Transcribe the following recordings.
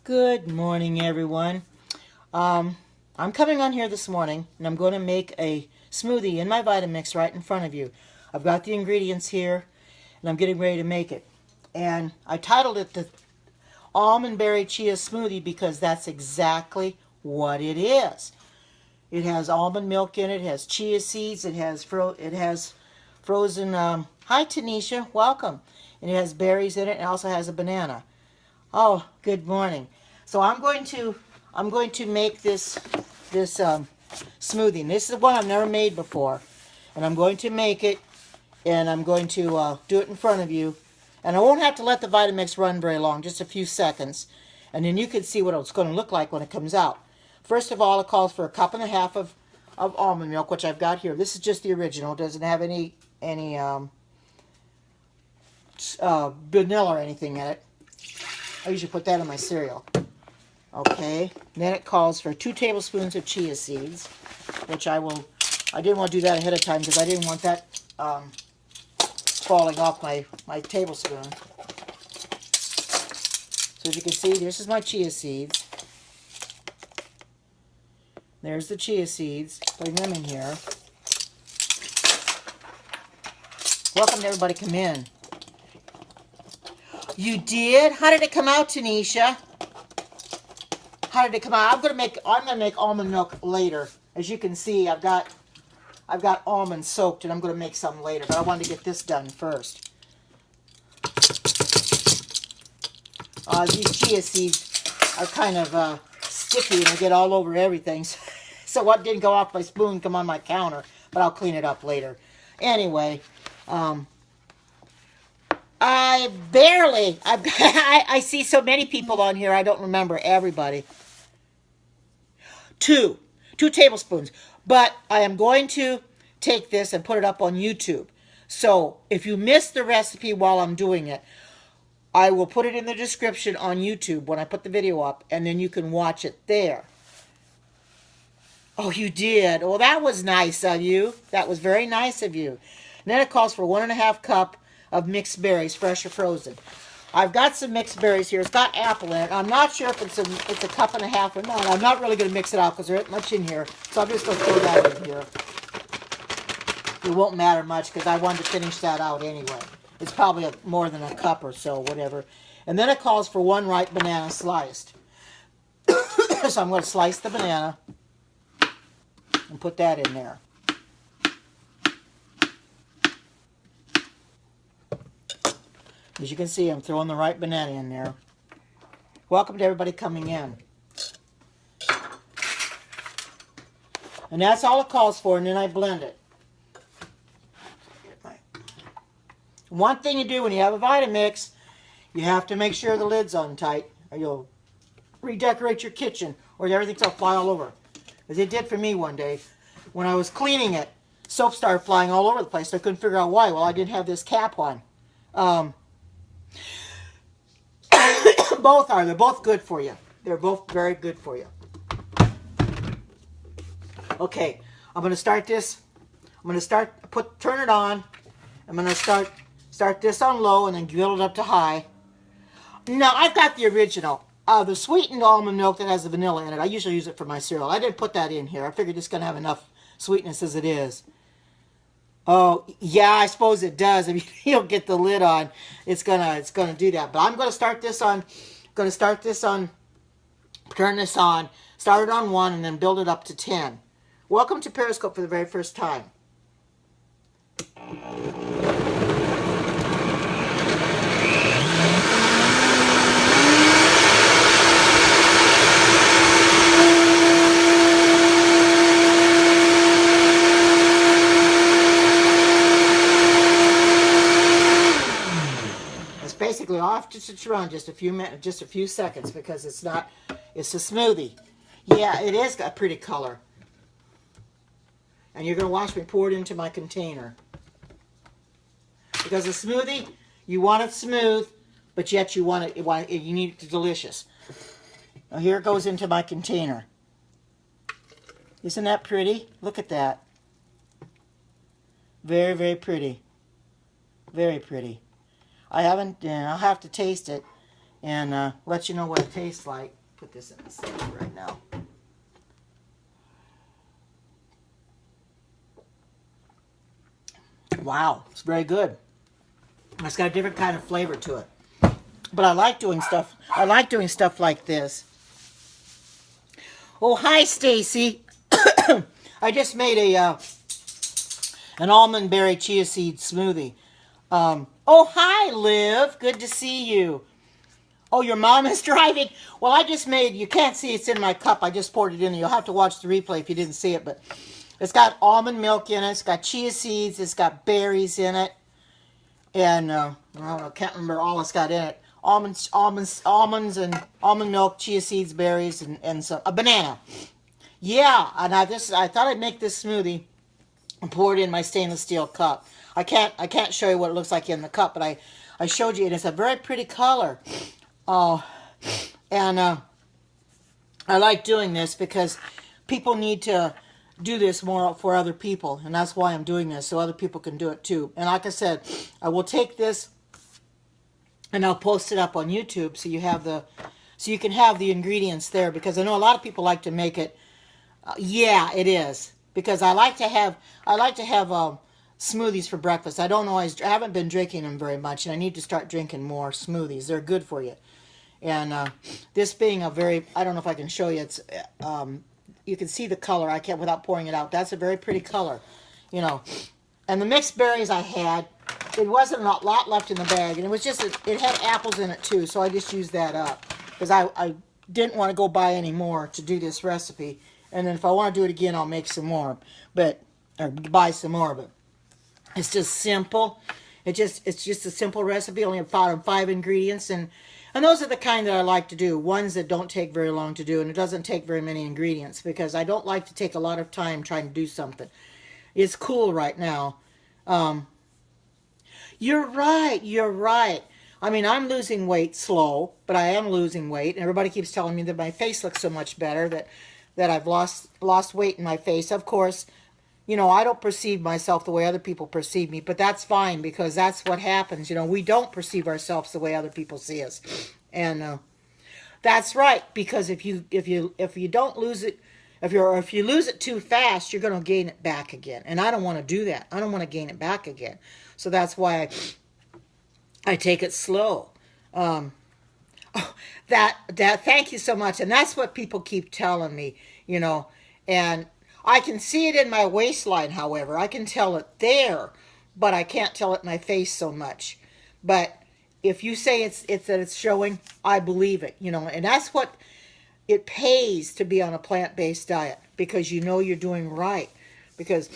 Good morning, everyone. I'm coming on here this morning, and I'm going to make a smoothie in my Vitamix right in front of you. I've got the ingredients here, and I'm getting ready to make it. And I titled it the Almond Berry Chia Smoothie because that's exactly what it is. It has almond milk in it, it has chia seeds, it has frozen, hi Tanisha, welcome. And it has berries in it, and it also has a banana. Oh, good morning. So I'm going to make this smoothie. And this is one I've never made before. And I'm going to make it, and I'm going to do it in front of you. And I won't have to let the Vitamix run very long, just a few seconds. And then you can see what it's going to look like when it comes out. First of all, it calls for 1.5 cups of almond milk, which I've got here. This is just the original. It doesn't have any vanilla or anything in it. I usually put that in my cereal. Okay, then it calls for 2 tablespoons of chia seeds, which I didn't want to do that ahead of time because I didn't want that falling off my tablespoon. So as you can see, this is my chia seeds. There's the chia seeds. Putting them in here. Welcome to everybody, come in. You did? How did it come out, Tanisha? How did it come out? I'm gonna make almond milk later. As you can see, I've got almonds soaked, and I'm gonna make some later. But I wanted to get this done first. These chia seeds are kind of sticky, and they get all over everything. So what didn't go off my spoon come on my counter, but I'll clean it up later. Anyway, I see so many people on here, I don't remember everybody. 2 tablespoons. But I am going to take this and put it up on YouTube. So if you missed the recipe while I'm doing it, I will put it in the description on YouTube when I put the video up, and then you can watch it there. Oh, you did? Well, that was nice of you. That was very nice of you. And then it calls for 1.5 cups of mixed berries, fresh or frozen. I've got some mixed berries here. It's got apple in it. I'm not sure if it's a 1.5 cups or not. I'm not really going to mix it out because there isn't much in here. So I'm just going to throw that in here. It won't matter much because I wanted to finish that out anyway. It's probably more than a cup or so, whatever. And then it calls for 1 ripe banana sliced. So I'm going to slice the banana and put that in there. As you can see, I'm throwing the right banana in there. Welcome to everybody coming in. And that's all it calls for, and then I blend it. One thing you do when you have a Vitamix, you have to make sure the lid's on tight, or you'll redecorate your kitchen, or everything's will fly all over. As it did for me one day. When I was cleaning it, soap started flying all over the place. I couldn't figure out why. Well, I didn't have this cap on. They're both good for you. They're both very good for you. Okay, I'm going to start this. I'm going to turn it on. I'm going to start this on low and then build it up to high. Now, I've got the original. The sweetened almond milk that has the vanilla in it. I usually use it for my cereal. I didn't put that in here. I figured it's going to have enough sweetness as it is. Oh, yeah, I suppose it does. If you don't get the lid on, it's gonna do that. But I'm going to start this on, turn this on, start it on 1, and then build it up to 10. Welcome to Periscope for the very first time. Basically off to run just a few minutes, just a few seconds, because it's a smoothie. Yeah, it is got a pretty color. And you're going to watch me pour it into my container. Because a smoothie, you want it smooth, but yet you need it delicious. Now here it goes into my container. Isn't that pretty? Look at that. Very, very pretty. Very pretty. I'll have to taste it and let you know what it tastes like. Put this in the sink right now. Wow, it's very good. It's got a different kind of flavor to it. But I like doing stuff. I like doing stuff like this. Oh, hi, Stacy. I just made a an almond berry chia seed smoothie. Oh, hi, Liv. Good to see you. Oh, your mom is driving. Well, I just made, you can't see it's in my cup. I just poured it in there. You'll have to watch the replay if you didn't see it. But it's got almond milk in it. It's got chia seeds. It's got berries in it. And I can't remember all it's got in it. Almonds, and almond milk, chia seeds, berries, and some a banana. Yeah, and I thought I'd make this smoothie and pour it in my stainless steel cup. I can't show you what it looks like in the cup, but I showed you, and it's a very pretty color. And I like doing this because people need to do this more for other people, and that's why I'm doing this, so other people can do it too. And like I said, I will take this and I'll post it up on YouTube so you can have the ingredients there, because I know a lot of people like to make it. Yeah, it is, because I like to have smoothies for breakfast. I haven't been drinking them very much, and I need to start drinking more smoothies. They're good for you. And this being a very, I don't know if I can show you, it's you can see the color. I can't without pouring it out. That's a very pretty color, you know. And the mixed berries I had, it wasn't a lot left in the bag, and it was just, it had apples in it too, so I just used that up, because I didn't want to go buy any more to do this recipe. And then if I want to do it again, I'll make some more, or buy some more. But it's just simple. It's just a simple recipe. Only about 5 ingredients, and those are the kind that I like to do. Ones that don't take very long to do, and it doesn't take very many ingredients, because I don't like to take a lot of time trying to do something. It's cool right now. You're right. You're right. I mean, I'm losing weight slow, but I am losing weight. And everybody keeps telling me that my face looks so much better, that I've lost weight in my face. Of course, you know, I don't perceive myself the way other people perceive me, but that's fine, because that's what happens. You know, we don't perceive ourselves the way other people see us. And that's right, because if you don't lose it, if you lose it too fast, you're going to gain it back again. And I don't want to do that. I don't want to gain it back again. So that's why I take it slow. Thank you so much. And that's what people keep telling me, you know. And I can see it in my waistline, however. I can tell it there, but I can't tell it in my face so much. But if you say it's showing, I believe it, you know. And that's what it pays to be on a plant-based diet, because you know you're doing right. Because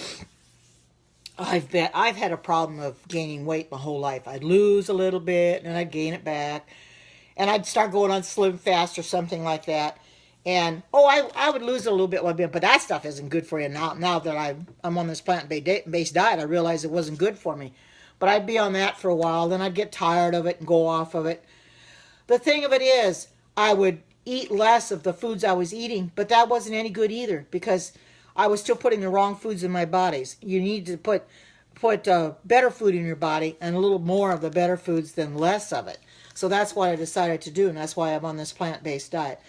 I've had a problem of gaining weight my whole life. I'd lose a little bit, and I'd gain it back. And I'd start going on Slim Fast or something like that. And, I would lose a little bit, but that stuff isn't good for you now. Now that I'm on this plant-based diet, I realized it wasn't good for me. But I'd be on that for a while, then I'd get tired of it and go off of it. The thing of it is, I would eat less of the foods I was eating, but that wasn't any good either, because I was still putting the wrong foods in my bodies. You need to put better food in your body, and a little more of the better foods than less of it. So that's what I decided to do, and that's why I'm on this plant-based diet.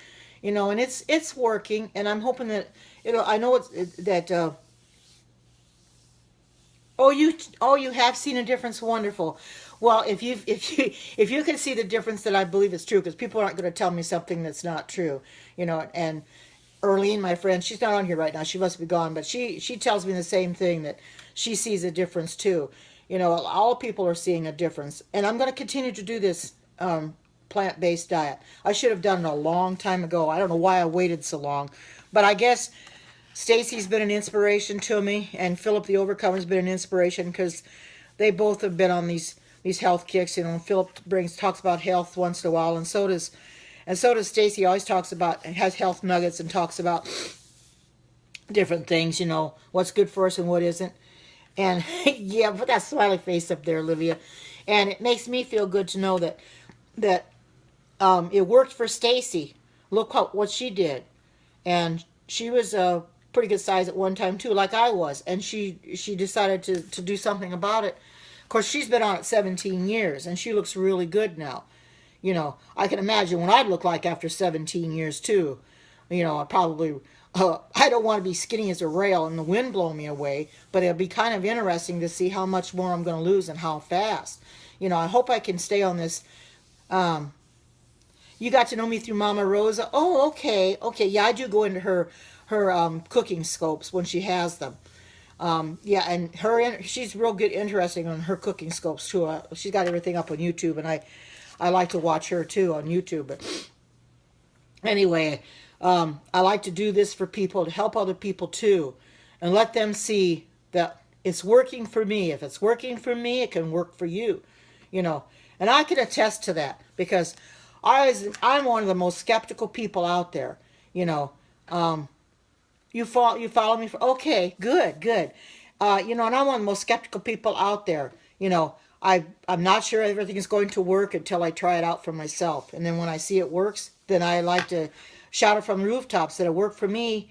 You know, and it's working, and I'm hoping that, you know, I know that you have seen a difference. Wonderful. Well, if you can see the difference, then I believe it's true, because people aren't going to tell me something that's not true, you know. And Erlene, my friend, she's not on here right now. She must be gone, but she tells me the same thing, that she sees a difference too. You know, all people are seeing a difference, and I'm going to continue to do this plant-based diet. I should have done it a long time ago. I don't know why I waited so long, but I guess Stacy's been an inspiration to me, and Philip the Overcomer's been an inspiration, because they both have been on these health kicks. You know, Philip talks about health once in a while, and so does Stacy. Always has health nuggets and talks about different things. You know, what's good for us and what isn't. And yeah, put that smiley face up there, Olivia. And it makes me feel good to know that it worked for Stacy. Look what she did, and she was a pretty good size at one time too, like I was, and she decided to do something about it. Of course, she's been on it 17 years, and she looks really good now. You know, I can imagine what I'd look like after 17 years too. You know, I probably, I don't want to be skinny as a rail and the wind blow me away, but it'll be kind of interesting to see how much more I'm going to lose and how fast. You know, I hope I can stay on this. You got to know me through Mama Rosa. Oh, okay, okay. Yeah, I do go into her cooking scopes when she has them. Yeah, and she's real good, interesting on her cooking scopes too. She's got everything up on YouTube, and I like to watch her too on YouTube. But anyway, I like to do this for people to help other people too, and let them see that it's working for me. If it's working for me, it can work for you. You know, and I can attest to that because I'm one of the most skeptical people out there. You know, you follow me for okay, good, good. You know, and I'm one of the most skeptical people out there. You know, I'm not sure everything is going to work until I try it out for myself, and then when I see it works, then I like to shout it from the rooftops that it worked for me,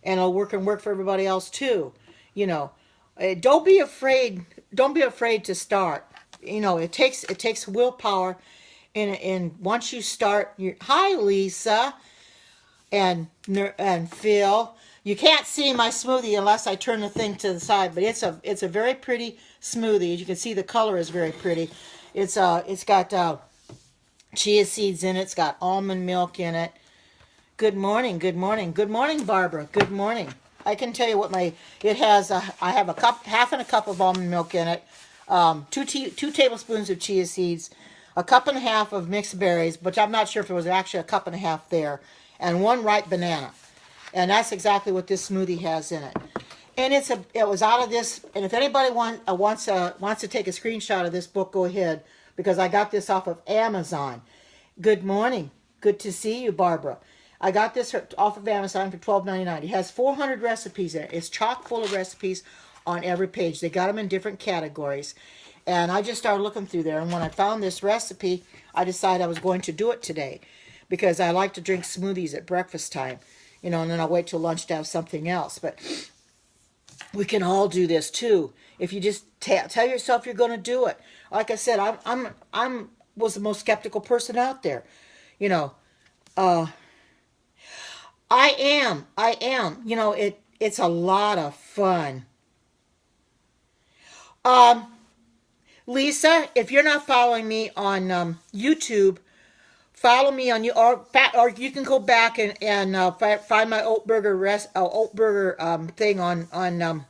and it'll work for everybody else too. You know, don't be afraid. Don't be afraid to start. You know, it takes willpower, and once you start, hi Lisa, and Phil. You can't see my smoothie unless I turn the thing to the side, but it's a very pretty smoothie. As you can see, the color is very pretty. It's got chia seeds in it. It's got almond milk in it. Good morning, good morning, good morning, Barbara. Good morning. I can tell you what it has. I have half a cup of almond milk in it. 2 tablespoons of chia seeds, a cup and a half of mixed berries, but I'm not sure if it was actually a cup and a half there, and 1 ripe banana. And that's exactly what this smoothie has in it. And it was out of this, and if anybody wants to take a screenshot of this book, go ahead, because I got this off of Amazon. Good morning. Good to see you, Barbara. I got this off of Amazon for $12.99. It has 400 recipes in it. It's chock full of recipes on every page. They got them in different categories. And I just started looking through there, and when I found this recipe, I decided I was going to do it today because I like to drink smoothies at breakfast time. You know, and then I'll wait till lunch to have something else. But we can all do this too. If you just tell yourself you're going to do it. Like I said, I was the most skeptical person out there. You know, I am. You know, it's a lot of fun. Lisa, if you're not following me on YouTube, follow me on or you can go back and find my oat burger thing on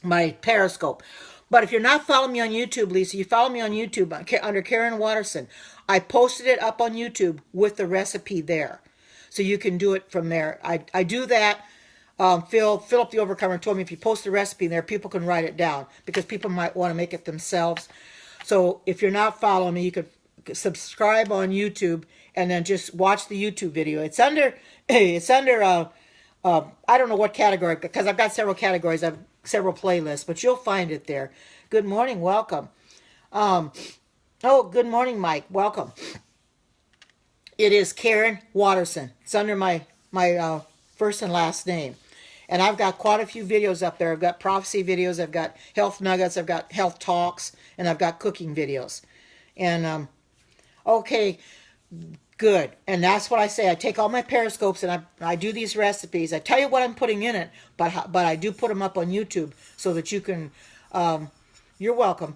my Periscope. But if you're not following me on YouTube, Lisa, you follow me on YouTube under Karen Watterson. I posted it up on YouTube with the recipe there, so you can do it from there. I do that. Philip the Overcomer told me if you post the recipe there, people can write it down because people might want to make it themselves. So if you're not following me, you could subscribe on YouTube and then just watch the YouTube video. It's under I don't know what category, because I've got several categories. I have several playlists, but you'll find it there. Good morning, welcome. Oh, good morning, Mike. Welcome. It is Karen Watterson. It's under my first and last name. And I've got quite a few videos up there. I've got prophecy videos, I've got health nuggets, I've got health talks, and I've got cooking videos. And okay, good. And that's what I say. I take all my Periscopes and I do these recipes. I tell you what I'm putting in it, but I do put them up on YouTube so that you can, you're welcome,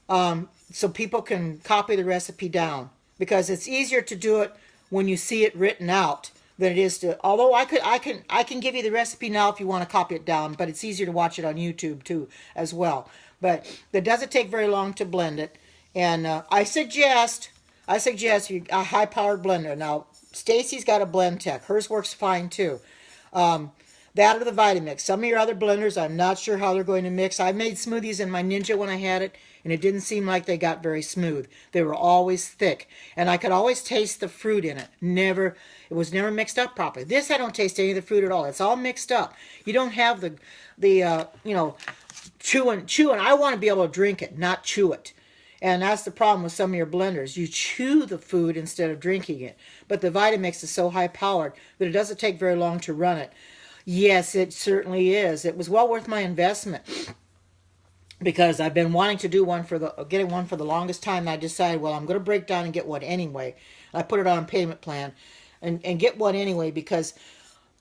so people can copy the recipe down. Because it's easier to do it when you see it written out than it is to, although I can give you the recipe now if you want to copy it down, but it's easier to watch it on YouTube too as well. But it doesn't take very long to blend it. And I suggest a high-powered blender. Now, Stacy's got a blend tech. Hers works fine too. That or the Vitamix. Some of your other blenders, I'm not sure how they're going to mix. I made smoothies in my Ninja when I had it, and it didn't seem like they got very smooth. They were always thick, and I could always taste the fruit in it. It was never mixed up properly. This, I don't taste any of the fruit at all. It's all mixed up. You don't have the you know, chewing. I want to be able to drink it, not chew it. And that's the problem with some of your blenders. You chew the food instead of drinking it. But the Vitamix is so high-powered that it doesn't take very long to run it. Yes, it certainly is. It was well worth my investment. because I've been wanting to do one for getting one for the longest time. And I decided, well, I'm going to break down and get one anyway. I put it on payment plan and get one anyway because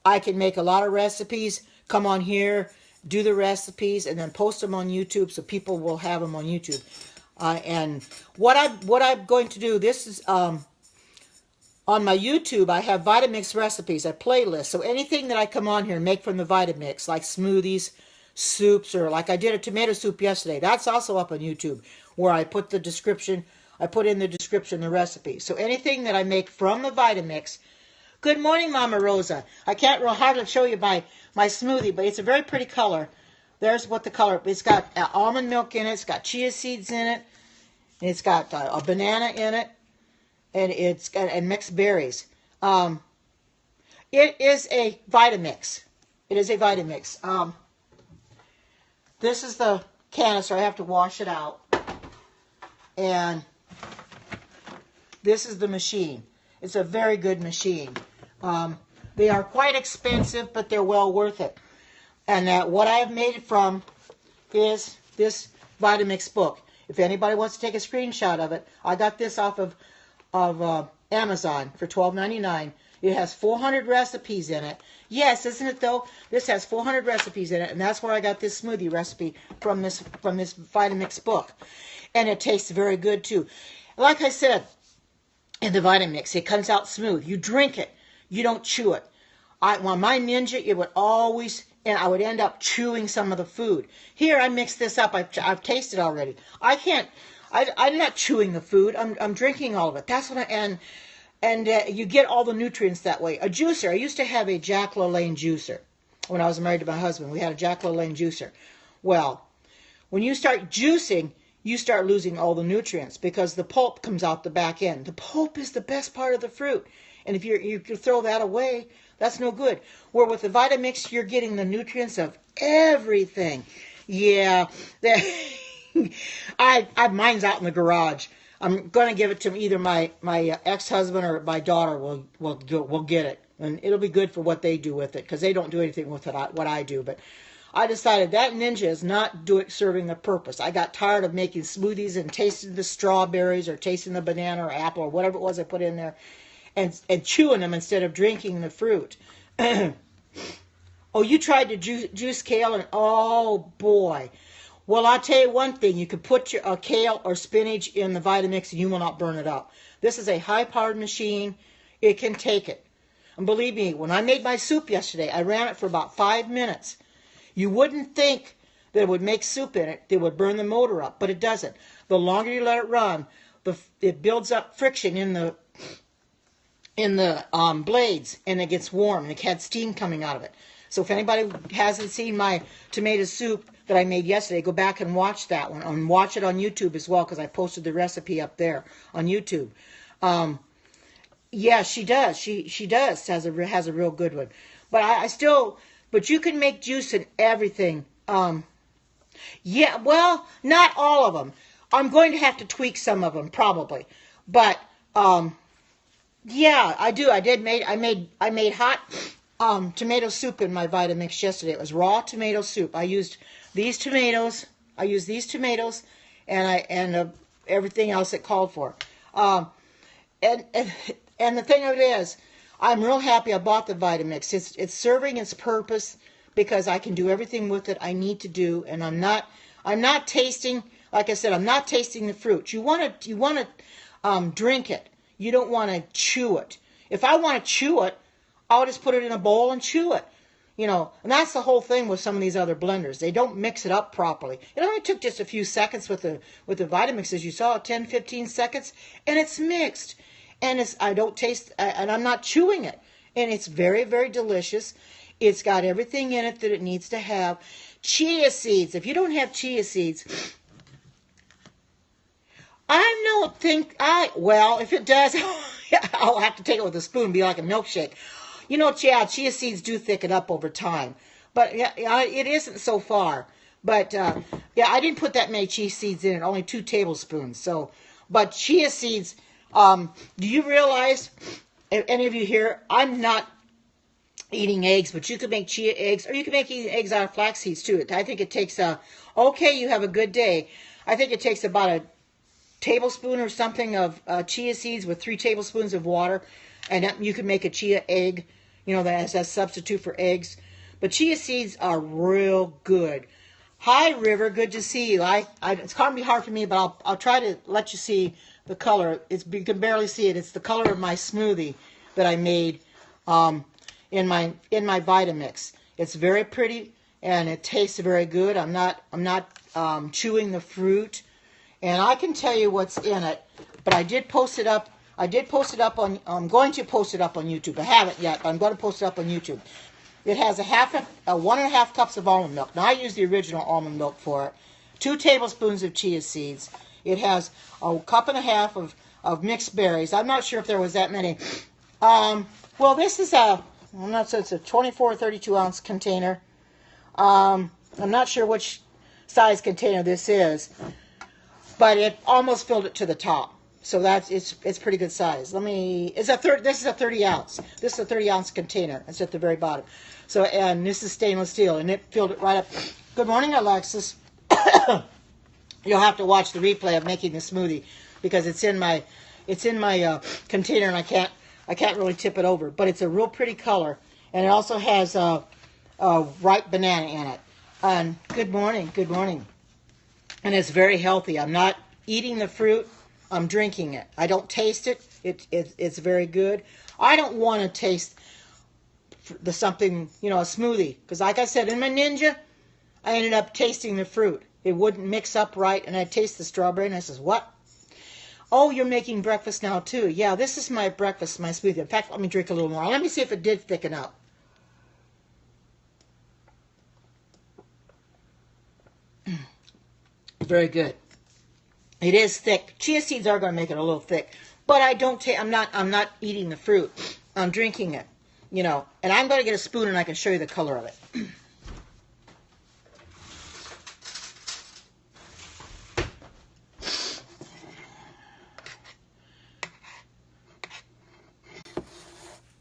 I can make a lot of recipes, come on here, do the recipes, and then post them on YouTube so people will have them on YouTube. And what I'm going to do, this is on my YouTube, I have Vitamix recipes, a playlist. So anything that I come on here and make from the Vitamix, like smoothies, soups, or like I did a tomato soup yesterday, that's also up on YouTube, where I put the description, I put in the description the recipe. So anything that I make from the Vitamix. Good morning, Mama Rosa. I can't real hard to show you my smoothie, but it's a very pretty color. There's what the color, it's got almond milk in it, it's got chia seeds in it, and it's got a banana in it, and it's got mixed berries. It is a Vitamix. It is a Vitamix. This is the canister. I have to wash it out. And this is the machine. It's a very good machine. They are quite expensive, but they're well worth it. And what I have made it from is this Vitamix book. If anybody wants to take a screenshot of it, I got this off of Amazon for $12.99. It has 400 recipes in it. Yes, isn't it though? This has 400 recipes in it, and that's where I got this smoothie recipe from this Vitamix book. And it tastes very good too. Like I said, in the Vitamix, it comes out smooth. You drink it. You don't chew it. On my Ninja, it would always, and I would end up chewing some of the food. Here, I mixed this up. I've tasted already. I'm not chewing the food. I'm drinking all of it. That's what and you get all the nutrients that way. A juicer. I used to have a Jack LaLanne juicer when I was married to my husband. We had a Jack LaLanne juicer. Well, when you start juicing, you start losing all the nutrients because the pulp comes out the back end. The pulp is the best part of the fruit. And if you throw that away, that's no good. Where with the Vitamix, you're getting the nutrients of everything. Yeah, mine's out in the garage. I'm going to give it to either my ex-husband or my daughter will get it. And it'll be good for what they do with it because they don't do anything with it, what I do. But I decided that Ninja is not serving a purpose. I got tired of making smoothies and tasting the strawberries or tasting the banana or apple or whatever it was I put in there and chewing them instead of drinking the fruit. Oh, you tried to juice kale and oh boy. Well, I'll tell you one thing. You could put your kale or spinach in the Vitamix and you will not burn it up. This is a high-powered machine. It can take it. And believe me, when I made my soup yesterday, I ran it for about 5 minutes. You wouldn't think that it would make soup in it. It would burn the motor up, but it doesn't. The longer you let it run, it builds up friction in the blades, and it gets warm, and it had steam coming out of it. So if anybody hasn't seen my tomato soup that I made yesterday, go back and watch that one, and watch it on YouTube as well, because I posted the recipe up there on YouTube. Yeah, she does. She does has a real good one. But you can make juice in everything. Yeah, well, not all of them. I'm going to have to tweak some of them probably, but yeah, I do. I made hot tomato soup in my Vitamix yesterday. It was raw tomato soup. I used these tomatoes. And everything else it called for. And the thing of it is, I'm real happy I bought the Vitamix. It's serving its purpose because I can do everything with it I need to do, and I'm not tasting. Like I said, I'm not tasting the fruit. You want to drink it. You don't want to chew it. If I want to chew it, I'll just put it in a bowl and chew it. And that's the whole thing with some of these other blenders. They don't mix it up properly. It only took just a few seconds with the Vitamix, as you saw, 10, 15 seconds, and it's mixed. And I don't taste, and I'm not chewing it. And it's very, very delicious. It's got everything in it that it needs to have. Chia seeds. If you don't have chia seeds, well, if it does, I'll have to take it with a spoon and be like a milkshake. Chia seeds do thicken up over time. But yeah, it isn't so far. But yeah, I didn't put that many chia seeds in it, only 2 tablespoons. But chia seeds, do you realize, if any of you here, I'm not eating eggs, but you could make chia eggs, or you can make eating eggs out of flax seeds too. I think it takes okay, you have a good day. I think it takes about a tablespoon or something of chia seeds with 3 tablespoons of water, and you can make a chia egg, you know, that as a substitute for eggs. But chia seeds are real good. Hi, River. Good to see you. It's going to be hard for me, but I'll try to let you see the color. You can barely see it. It's the color of my smoothie that I made in my Vitamix. It's very pretty and it tastes very good. I'm not chewing the fruit, and I can tell you what's in it. But I did post it up. I'm going to post it up on YouTube. I haven't yet, but I'm going to post it up on YouTube. It has 1.5 cups of almond milk. Now, I use the original almond milk for it. 2 tablespoons of chia seeds. It has a cup and a half of mixed berries. I'm not sure if there was that many. Well, this is I'm not sure, it's a 24 or 32 ounce container. I'm not sure which size container this is, but it almost filled it to the top. So it's pretty good size. This is a 30 ounce. This is a 30 ounce container. It's at the very bottom. So, and this is stainless steel, and it filled it right up. Good morning, Alexis. You'll have to watch the replay of making the smoothie because it's in my container, and I can't really tip it over. But it's a real pretty color, and it also has a ripe banana in it. And good morning, and it's very healthy. I'm not eating the fruit. I'm drinking it. I don't taste it. It's very good. I don't want to taste something, you know, a smoothie. Because like I said, in my Ninja, I ended up tasting the fruit. It wouldn't mix up right, and I taste the strawberry, and I says, what? Oh, you're making breakfast now, too. Yeah, this is my breakfast, my smoothie. In fact, let me drink a little more. Let me see if it did thicken up. Very good. It is thick. Chia seeds are going to make it a little thick, but I'm not eating the fruit. I'm drinking it, you know. And I'm going to get a spoon and I can show you the color of it.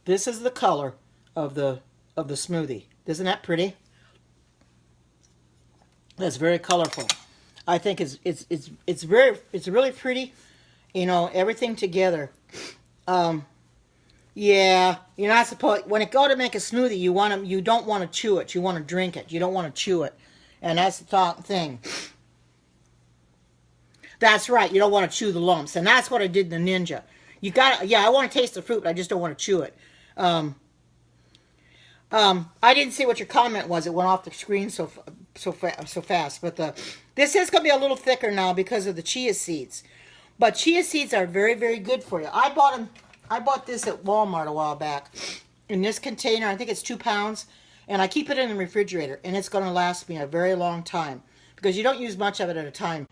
This is the color of the smoothie. Isn't that pretty? That's very colorful. I think it's really pretty, you know, everything together. Yeah, you're not supposed, when it go to make a smoothie, you don't want to chew it. You want to drink it. You don't want to chew it, and that's the thing. That's right. You don't want to chew the lumps, and that's what I did in the Ninja. I want to taste the fruit, but I just don't want to chew it. I didn't see what your comment was. It went off the screen so fast. But this is going to be a little thicker now because of the chia seeds. But chia seeds are very, very good for you. I bought this at Walmart a while back in this container. I think it's 2 pounds, and I keep it in the refrigerator, and it's going to last me a very long time because you don't use much of it at a time.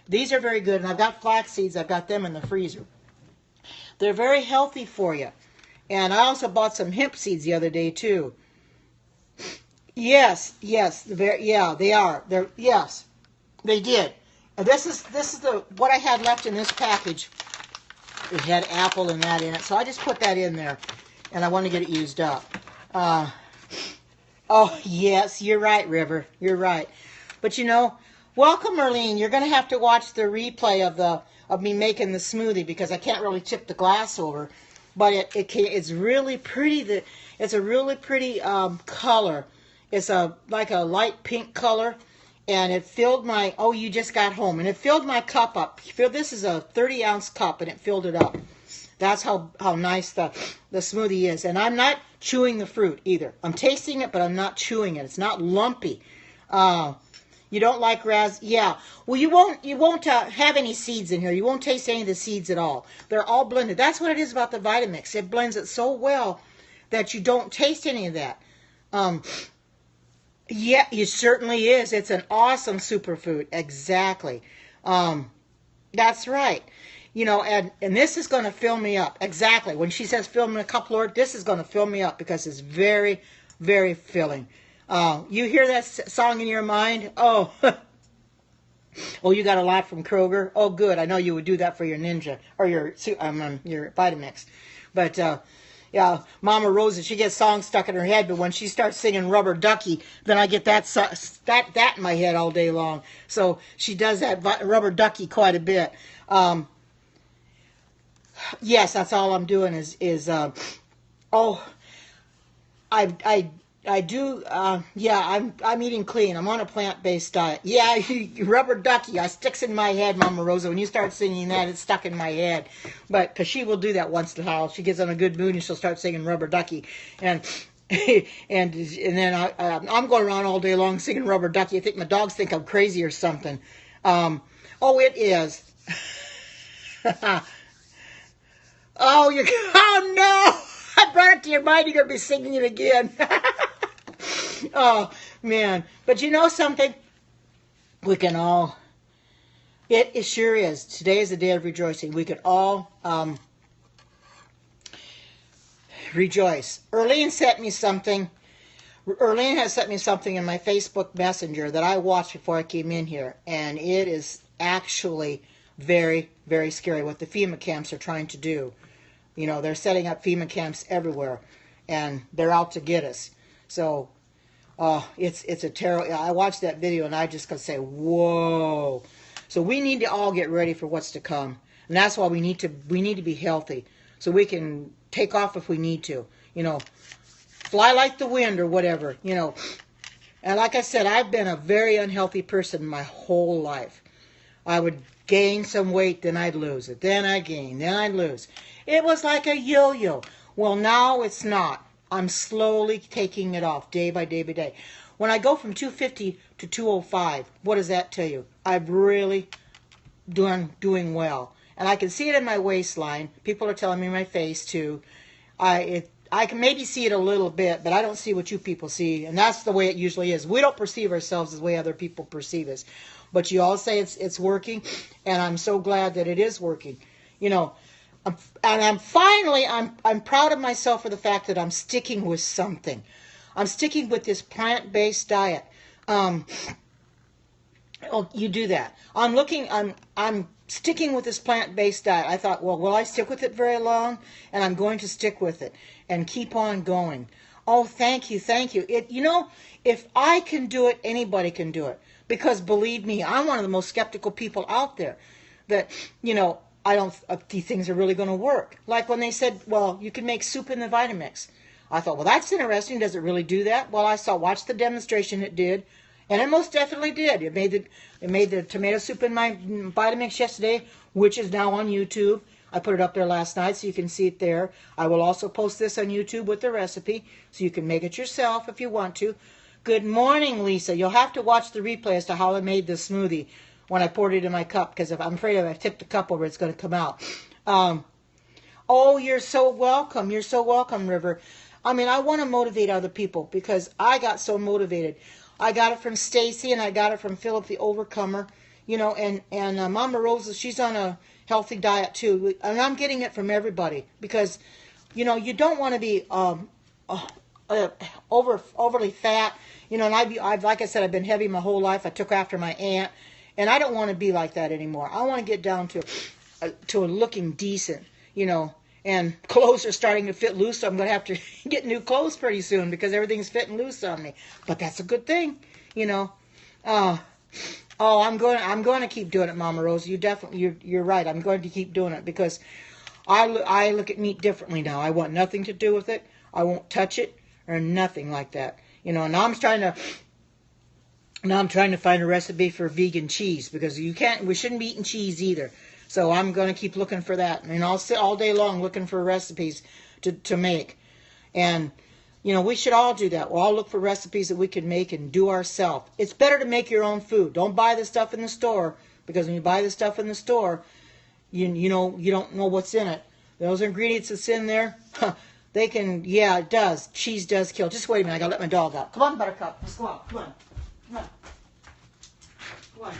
These are very good, and I've got flax seeds. I've got them in the freezer. They're very healthy for you. And I also bought some hemp seeds the other day too. Yes, they are. Yes, they did. And this is what I had left in this package. It had apple and that in it, so I just put that in there, and I want to get it used up. Oh yes, you're right, River. You're right. But you know, welcome, Merlene. You're going to have to watch the replay of me making the smoothie because I can't really tip the glass over. But it's really pretty. It's a really pretty color. It's like a light pink color, and it filled my. Oh, you just got home, and it filled my cup up. This is a 30-ounce cup, and it filled it up. That's how nice the smoothie is. And I'm not chewing the fruit either. I'm tasting it, but I'm not chewing it. It's not lumpy. You don't like yeah. Well, you won't have any seeds in here. You won't taste any of the seeds at all. They're all blended. That's what it is about the Vitamix. It blends it so well that you don't taste any of that. Yeah, it certainly is. It's an awesome superfood. Exactly. That's right. You know, and this is going to fill me up. Exactly. When she says fill me a cup, Lord, this is going to fill me up because it's very, very filling. You hear that song in your mind? Oh, oh, you got a lot from Kroger. Oh, good. I know you would do that for your Ninja or your Vitamix. But Yeah, Mama Rosa, she gets songs stuck in her head, but when she starts singing Rubber Ducky, then I get that in my head all day long. So she does that Rubber Ducky quite a bit. Yes, that's all I'm doing is oh, I do, yeah, I'm eating clean. I'm on a plant-based diet. Yeah, Rubber Ducky, I sticks in my head, Mama Rosa. When you start singing that, it's stuck in my head. But, because she will do that once in a while. She gets on a good mood and she'll start singing Rubber Ducky. And and then I'm going around all day long singing Rubber Ducky. I think my dogs think I'm crazy or something. Oh, it is. Oh, oh no! I brought it to your mind. You're going to be singing it again. Oh, man. But you know something? We can all, it sure is. Today is a day of rejoicing. We could all rejoice. Erlene sent me something. Erlene has sent me something in my Facebook Messenger that I watched before I came in here. And it is actually very, very scary what the FEMA camps are trying to do. You know, they're setting up FEMA camps everywhere. And they're out to get us. So, it's a terrible. I watched that video and I just could say, whoa. So we need to all get ready for what's to come, and that's why we need to be healthy, so we can take off if we need to. You know, fly like the wind or whatever. You know, and like I said, I've been a very unhealthy person my whole life. I would gain some weight, then I'd lose it, then I'd gain, then I'd lose. It was like a yo-yo. Well, now it's not. I'm slowly taking it off day by day by day. When I go from 250 to 205, what does that tell you? I'm really doing well. And I can see it in my waistline. People are telling me my face too. I can maybe see it a little bit, but I don't see what you people see. And that's the way it usually is. We don't perceive ourselves as the way other people perceive us. But you all say it's working, and I'm so glad that it is working. You know, I'm proud of myself for the fact that I'm sticking with something. I'm sticking with this plant-based diet. Oh, you do that. I'm sticking with this plant-based diet. I thought, well, will I stick with it very long? And I'm going to stick with it and keep on going. Oh, thank you, thank you. You know, if I can do it, anybody can do it. Because believe me, I'm one of the most skeptical people out there. That, you know, I don't these things are really going to work. Like when they said, well, you can make soup in the Vitamix. I thought, well, that's interesting. Does it really do that? Well, watched the demonstration. It did, and it most definitely did. It made the tomato soup in my Vitamix yesterday, which is now on YouTube. I put it up there last night, so you can see it there. I will also post this on YouTube with the recipe, so you can make it yourself if you want to. Good morning, Lisa. You'll have to watch the replay as to how I made this smoothie when I poured it in my cup, because I'm afraid if I tip the cup over, it's going to come out. Oh, you're so welcome. You're so welcome, River. I mean, I want to motivate other people because I got so motivated. I got it from Stacy and I got it from Philip the Overcomer, you know, and Mama Rosa, she's on a healthy diet too. And I'm getting it from everybody because, you know, you don't want to be overly fat, you know, and I've like I said, I've been heavy my whole life. I took after my aunt, and I don't want to be like that anymore. I want to get down to looking decent, you know. And clothes are starting to fit loose, so I'm going to have to get new clothes pretty soon because everything's fitting loose on me. But that's a good thing, you know. I'm going to keep doing it, Mama Rose. You're right. I'm going to keep doing it because I look at meat differently now. I want nothing to do with it. I won't touch it or nothing like that, you know. And now I'm trying to find a recipe for vegan cheese because we shouldn't be eating cheese either. So I'm going to keep looking for that. And I'll sit all day long looking for recipes to make. And, you know, we should all do that. We'll all look for recipes that we can make and do ourselves. It's better to make your own food. Don't buy the stuff in the store. Because when you buy the stuff in the store, you don't know what's in it. Those ingredients that's in there, they can, yeah, it does. Cheese does kill. Just wait a minute. I got to let my dog out. Come on, Buttercup. Let's go out. Come on. Come on. Come on.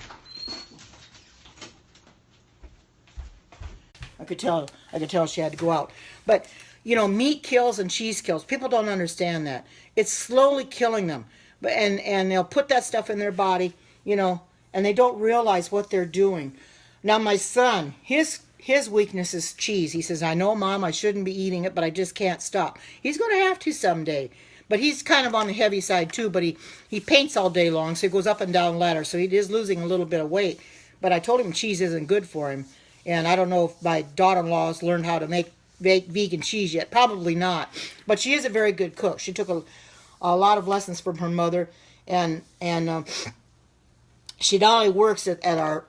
I could tell she had to go out. But, you know, meat kills and cheese kills. People don't understand that. It's slowly killing them. But and they'll put that stuff in their body, you know, and they don't realize what they're doing. Now, my son, his his weakness is cheese. He says, I know, Mom, I shouldn't be eating it, but I just can't stop. He's going to have to someday. But he's kind of on the heavy side, too. But he paints all day long, so he goes up and down ladders. So he is losing a little bit of weight. But I told him cheese isn't good for him. And I don't know if my daughter-in-law has learned how to make vegan cheese yet. Probably not. But she is a very good cook. She took a lot of lessons from her mother. And she not only works at our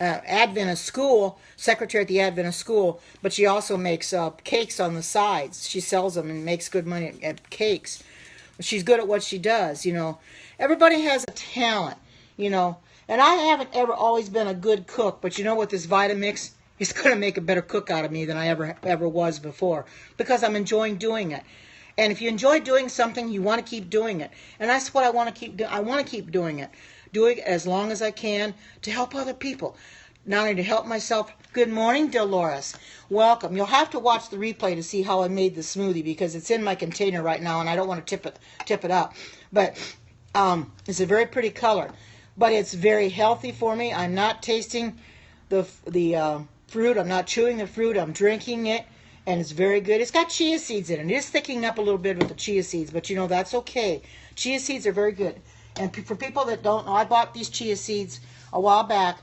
Adventist school, secretary at the Adventist school, but she also makes cakes on the sides. She sells them and makes good money at cakes. She's good at what she does, you know. Everybody has a talent, you know. And I haven't always been a good cook, but you know what, this Vitamix is going to make a better cook out of me than I ever was before, because I'm enjoying doing it. And if you enjoy doing something, you want to keep doing it. And that's what I want to keep doing. I want to keep doing it. Doing it as long as I can to help other people. Not only to help myself. Good morning, Dolores. Welcome. You'll have to watch the replay to see how I made the smoothie, because it's in my container right now and I don't want to tip it up. But it's a very pretty color. But it's very healthy for me. I'm not tasting the fruit. I'm not chewing the fruit. I'm drinking it. And it's very good. It's got chia seeds in it. It is thickening up a little bit with the chia seeds, but you know, that's okay. Chia seeds are very good. And for people that don't know, I bought these chia seeds a while back,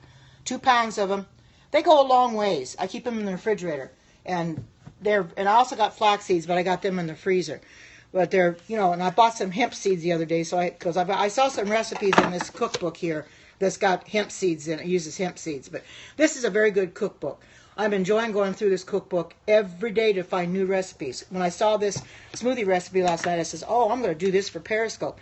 2 pounds of them. They go a long ways. I keep them in the refrigerator. And I also got flax seeds, but I got them in the freezer. But they're, you know, and I bought some hemp seeds the other day, because I saw some recipes in this cookbook here that's got hemp seeds in it. It uses hemp seeds. But this is a very good cookbook. I'm enjoying going through this cookbook every day to find new recipes. When I saw this smoothie recipe last night, I says, oh, I'm going to do this for Periscope.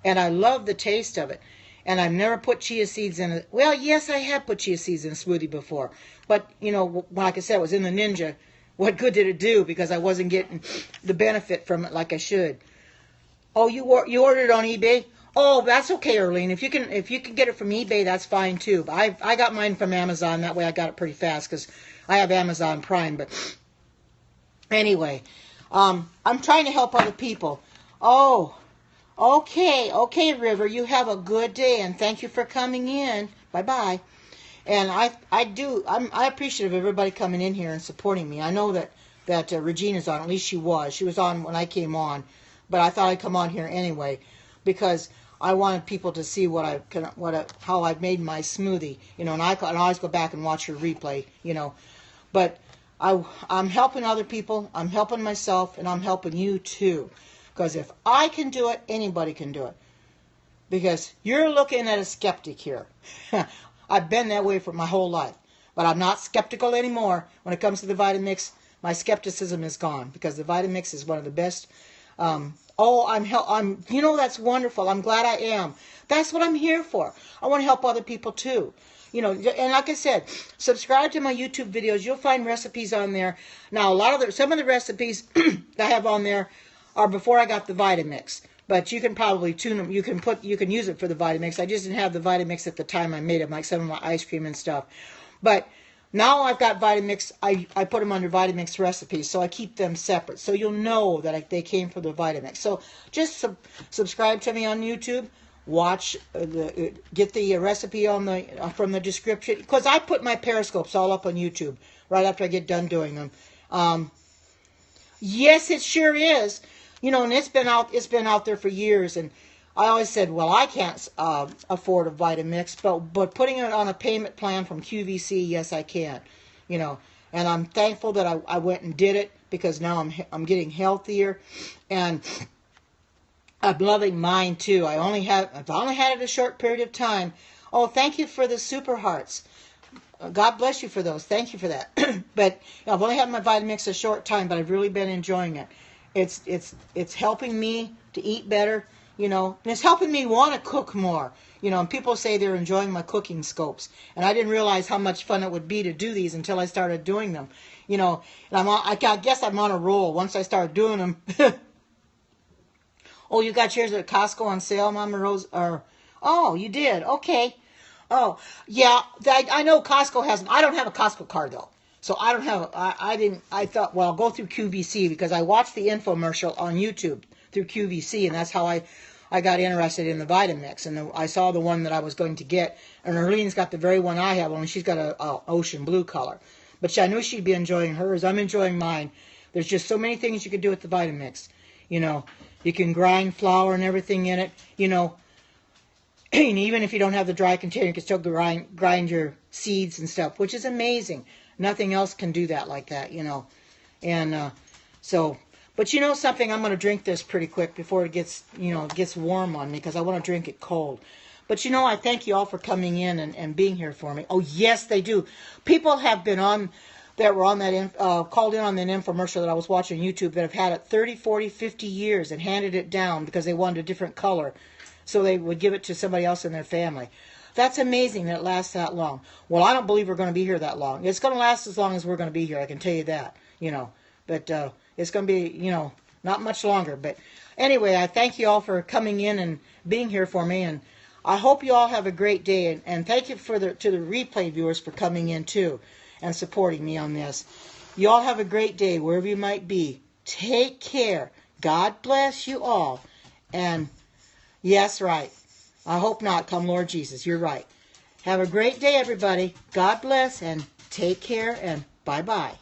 And I love the taste of it. And I've never put chia seeds in it. Well, yes, I have put chia seeds in a smoothie before. But, you know, like I said, it was in the Ninja. What good did it do? Because I wasn't getting the benefit from it like I should. Oh, you ordered it on eBay? Oh, that's okay, Erlene. If you can get it from eBay, that's fine too. But I got mine from Amazon. That way I got it pretty fast because I have Amazon Prime. But anyway, I'm trying to help other people. Oh, okay, River. You have a good day, and thank you for coming in. Bye-bye. And I'm appreciative of everybody coming in here and supporting me. I know that Regina's on. At least she was. She was on when I came on, but I thought I'd come on here anyway because I wanted people to see how I made my smoothie. You know, and I always go back and watch your replay. You know, but I'm helping other people. I'm helping myself, and I'm helping you too. Because if I can do it, anybody can do it. Because you're looking at a skeptic here. I've been that way for my whole life. But I'm not skeptical anymore. When it comes to the Vitamix, my skepticism is gone. Because the Vitamix is one of the best. You know, that's wonderful. I'm glad I am. That's what I'm here for. I want to help other people too. You know, and like I said, subscribe to my YouTube videos. You'll find recipes on there. Now, some of the recipes that I have on there are before I got the Vitamix. But you can probably tune them. You can use it for the Vitamix. I just didn't have the Vitamix at the time I made them, like some of my ice cream and stuff. But now I've got Vitamix. I put them under Vitamix recipes, so I keep them separate. So you'll know that they came from the Vitamix. So just subscribe to me on YouTube. Watch get the recipe from the description, because I put my Periscopes all up on YouTube right after I get done doing them. Yes, it sure is. You know, and it's been out there for years, and I always said, well, I can't afford a Vitamix, but putting it on a payment plan from QVC, yes, I can. You know, and I'm thankful that I went and did it, because now I'm getting healthier, and I'm loving mine too. I've only had it a short period of time. Oh, thank you for the super hearts. God bless you for those. Thank you for that. But I've only had my Vitamix a short time, but I've really been enjoying it. It's helping me to eat better, you know, and it's helping me want to cook more, you know. And people say they're enjoying my cooking scopes, and I didn't realize how much fun it would be to do these until I started doing them, you know. And I guess I'm on a roll once I start doing them. Oh, you got yours at Costco on sale, Mama Rose? Oh, you did? Okay. Oh, yeah, I know Costco has them. I don't have a Costco card, though. So I don't have, I thought, well, I'll go through QVC, because I watched the infomercial on YouTube through QVC, and that's how I got interested in the Vitamix, and I saw the one that I was going to get, and Erlene's got the very one I have, only she's got a ocean blue color. But I knew she'd be enjoying hers. I'm enjoying mine. There's just so many things you could do with the Vitamix. You know, you can grind flour and everything in it. You know, and even if you don't have the dry container, you can still grind your seeds and stuff, which is amazing. Nothing else can do that like that, you know. And but you know something, I'm going to drink this pretty quick before it gets, you know, gets warm on me, because I want to drink it cold. But you know, I thank you all for coming in and being here for me. Oh, yes, they do. People have been on, that were on that, called in on that infomercial that I was watching on YouTube, that have had it 30, 40, 50 years and handed it down because they wanted a different color, so they would give it to somebody else in their family. That's amazing that it lasts that long. Well, I don't believe we're going to be here that long. It's going to last as long as we're going to be here, I can tell you that, you know. But it's going to be, you know, not much longer. But anyway, I thank you all for coming in and being here for me, and I hope you all have a great day. And thank you to the replay viewers for coming in too and supporting me on this. You all have a great day wherever you might be. Take care. God bless you all. And yes, right. I hope not, come Lord Jesus. You're right. Have a great day, everybody. God bless, and take care, and bye-bye.